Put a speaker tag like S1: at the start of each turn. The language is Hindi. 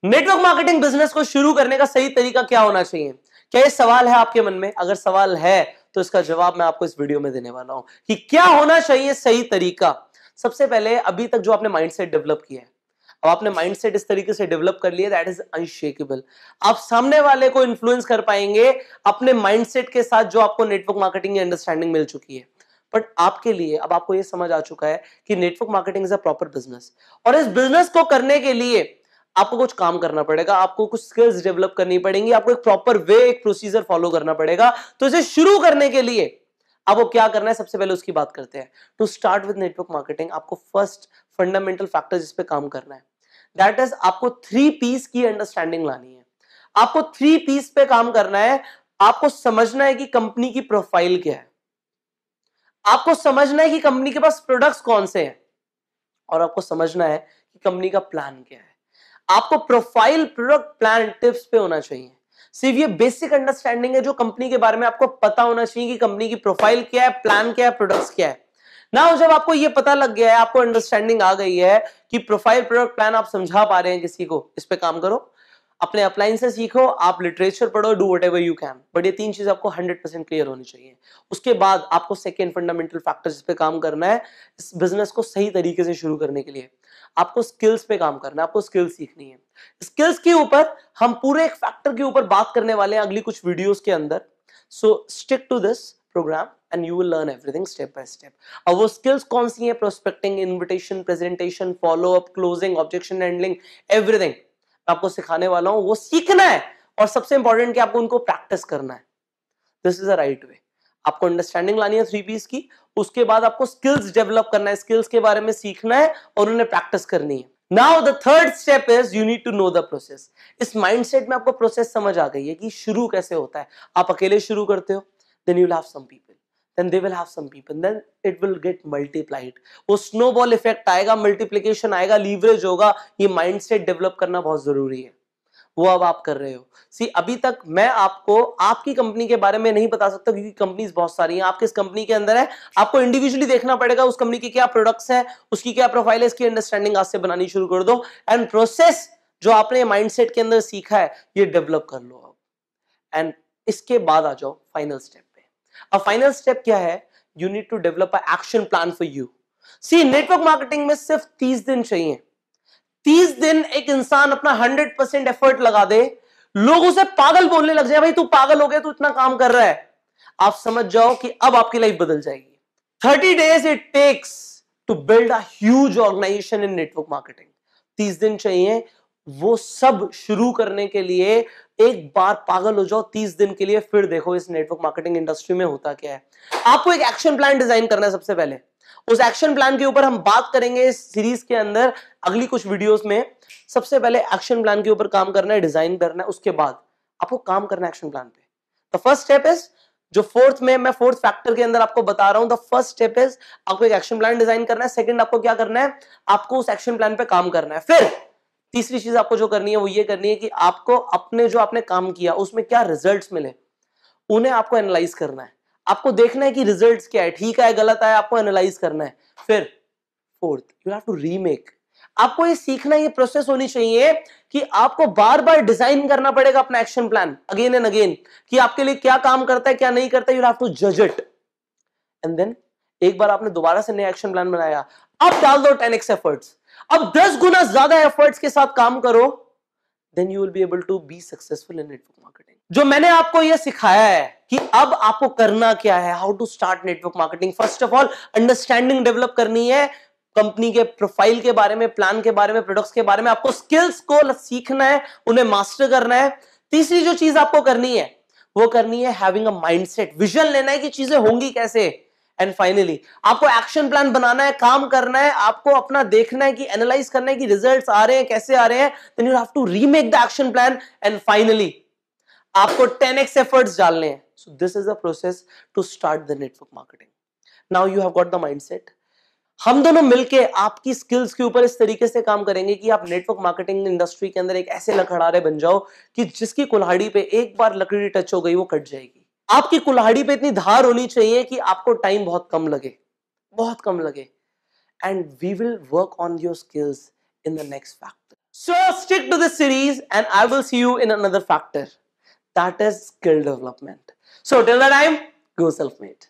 S1: नेटवर्क मार्केटिंग बिजनेस को शुरू करने का सही तरीका क्या होना चाहिए? क्या ये सवाल है आपके मन में? अगर सवाल है तो इसका जवाब मैं आपको इस वीडियो में देने वाला हूं कि क्या होना चाहिए सही तरीका। सबसे पहले अभी तक जो आपने माइंडसेट डेवलप किया है, अब आपने माइंडसेट इस तरीके से डेवलप कर लिया, दैट इज अनशेकेबल। आप सामने वाले को इन्फ्लुएंस कर पाएंगे अपने माइंडसेट के साथ जो आपको नेटवर्क मार्केटिंग की अंडरस्टैंडिंग मिल चुकी है। बट आपके लिए अब आपको यह समझ आ चुका है कि network marketing is a proper business, और इस बिजनेस को करने के लिए आपको कुछ काम करना पड़ेगा, आपको कुछ स्किल्स डेवलप करनी पड़ेंगी, आपको एक प्रॉपर वे, एक प्रोसीजर फॉलो करना पड़ेगा। तो इसे शुरू करने के लिए आपको क्या करना है, सबसे पहले उसकी बात करते हैं। To start with network marketing आपको फर्स्ट फंडामेंटल फैक्टर जिस पे काम करना है, दैट इज आपको 3 P's की अंडरस्टैंडिंग लानी है। आपको 3 P's पे काम करना है। आपको समझना है कि कंपनी की प्रोफाइल क्या है, आपको समझना है कि कंपनी के पास प्रोडक्ट्स कौन से हैं, और आपको समझना है कि कंपनी का प्लान क्या है। आपको प्रोफाइल, प्रोडक्ट, प्लान, टिप्स पे होना चाहिए। सिर्फ ये बेसिक अंडरस्टैंडिंग है जो कंपनी के बारे में आपको पता होना चाहिए कि कंपनी की प्रोफाइल क्या है, प्लान क्या है, प्रोडक्ट्स क्या है ना। जब आपको ये पता लग गया है, आपको अंडरस्टैंडिंग आ गई है कि प्रोफाइल, प्रोडक्ट, प्लान आप समझा पा रहे हैं किसी को, इस पे काम करो। अपने अपलाइन से सीखो, आप लिटरेचर पढ़ो, do whatever you can, but ये 3 चीज आपको 100% क्लियर होनी चाहिए। उसके बाद आपको सेकेंड फंडामेंटल फैक्टर जिस पे काम करना है इस बिजनेस को सही तरीके से शुरू करने के लिए, आपको स्किल्स पे काम करना है, आपको स्किल्स सीखनी है। स्किल्स के ऊपर हम पूरे एक फैक्टर के ऊपर बात करने वाले हैं अगली कुछ वीडियोस के अंदर। So stick to this program and you will learn everything step by step. अब वो स्किल्स कौन सी है? Prospecting, invitation, presentation, follow up, closing, objection handling, everything आपको सिखाने वाला हूं। वो सीखना है और सबसे इंपॉर्टेंट कि आपको उनको प्रैक्टिस करना है। This is the right way. आपको अंडरस्टैंडिंग लानी है 3 P's की, उसके बाद आपको स्किल्स डेवलप करना है, स्किल्स के बारे में सीखना है और उन्हें प्रैक्टिस करनी है। Now the third step is you need to know the process. इस माइंडसेट में आपको प्रोसेस समझ आ गई है कि शुरू कैसे होता है। आप अकेले शुरू करते हो, then you will have some people, then they will have some people, then it will get multiplied। वो स्नोबॉल इफेक्ट आएगा, मल्टीप्लिकेशन आएगा, लीवरेज होगा। ये माइंडसेट डेवलप करना बहुत जरूरी है, वो अब आप कर रहे हो। सी अभी तक मैं आपको आपकी कंपनी के बारे में नहीं बता सकता क्योंकि कंपनीज बहुत सारी हैं। आप किस कंपनी के अंदर है आपको इंडिविजुअली देखना पड़ेगा, उस कंपनी के क्या प्रोडक्ट्स हैं, उसकी क्या प्रोफाइल है, इसकी अंडरस्टैंडिंग आज से बनानी शुरू कर दो। एंड प्रोसेस जो आपने माइंडसेट के अंदर सीखा है ये डेवलप कर लो अब। एंड इसके बाद आ जाओ फाइनल स्टेप पे। अब फाइनल स्टेप क्या है? You need to develop a action plan for you. See network marketing में सिर्फ 30 दिन चाहिए। 30 दिन एक इंसान अपना 100% एफर्ट लगा दे, लोग उसे पागल बोलने लग जाए, भाई तू पागल हो गया, तू इतना काम कर रहा है, आप समझ जाओ कि अब आपकी लाइफ बदल जाएगी। 30 days it takes to build a huge organization in network marketing. 30 दिन चाहिए वो सब शुरू करने के लिए। एक बार पागल हो जाओ 30 दिन के लिए, फिर देखो इस नेटवर्क मार्केटिंग इंडस्ट्री में होता क्या है। आपको एक एक्शन प्लान डिजाइन करना है सबसे पहले। उस एक्शन प्लान के ऊपर हम बात करेंगे इस सीरीज के अंदर अगली कुछ वीडियोस में। सबसे पहले एक्शन प्लान के ऊपर काम करना है, डिजाइन करना है, उसके बाद आपको काम करना है एक्शन प्लान पे। द फर्स्ट स्टेप इज जो मैं फोर्थ फैक्टर के अंदर आपको बता रहा हूं, द फर्स्ट स्टेप इज आपको एक एक्शन प्लान डिजाइन करना है। सेकंड आपको क्या करना है, आपको उस एक्शन प्लान पे काम करना है। फिर तीसरी चीज आपको जो करनी है वो ये करनी है कि आपको अपने जो आपने काम किया उसमें क्या रिजल्ट्स मिले उन्हें आपको एनालाइज करना है। आपको देखना है कि रिजल्ट्स क्या है, ठीक है गलत है, आपको एनालाइज करना है। फिर fourth you have to remake. आपको ये सीखना, ये प्रोसेस होनी चाहिए कि आपको बार बार डिजाइन करना पड़ेगा अपना action plan again and again कि आपके लिए क्या काम करता है क्या नहीं करता। यू हैव टू जज इट एंड देन एक बार आपने दोबारा से नया एक्शन प्लान बनाया, अब डाल दो 10x एफर्ट्स। अब 10 गुना ज्यादा एफर्ट्स के साथ काम करो, then you will be able to be successful in network marketing। जो मैंने आपको यह सिखाया है कि अब आपको करना क्या है, how to start network marketing. First of all understanding develop करनी है कंपनी के प्रोफाइल के बारे में, प्लान के बारे में, प्रोडक्ट्स के बारे में। आपको स्किल्स को सीखना है, उन्हें मास्टर करना है। तीसरी जो चीज आपको करनी है वो करनी है हैविंग अ माइंडसेट, विजन लेना है कि चीजें होंगी कैसे। एंड फाइनली आपको एक्शन प्लान बनाना है, काम करना है, आपको अपना देखना है कि एनालाइज करना है कि रिजल्ट्स आ रहे हैं कैसे आ रहे हैं। Then you have to remake the action plan and finally आपको 10x एफर्ट्स डालने हैं। So this is the process to start the network marketing. Now you have got the mindset. हम दोनों मिलके आपकी स्किल्स के ऊपर इस तरीके से काम करेंगे कि आप नेटवर्क मार्केटिंग इंडस्ट्री के अंदर एक ऐसे लखड़ारे बन जाओ कि जिसकी कुल्हाड़ी पे एक बार लकड़ी टच हो गई वो कट जाएगी। आपकी कुल्हाड़ी पे इतनी धार होनी चाहिए कि आपको टाइम बहुत कम लगे, बहुत कम लगे। And we will work on your skills in the next factor. So stick to this series and I will see you in another factor. That is skill development. So till that time, go self-made.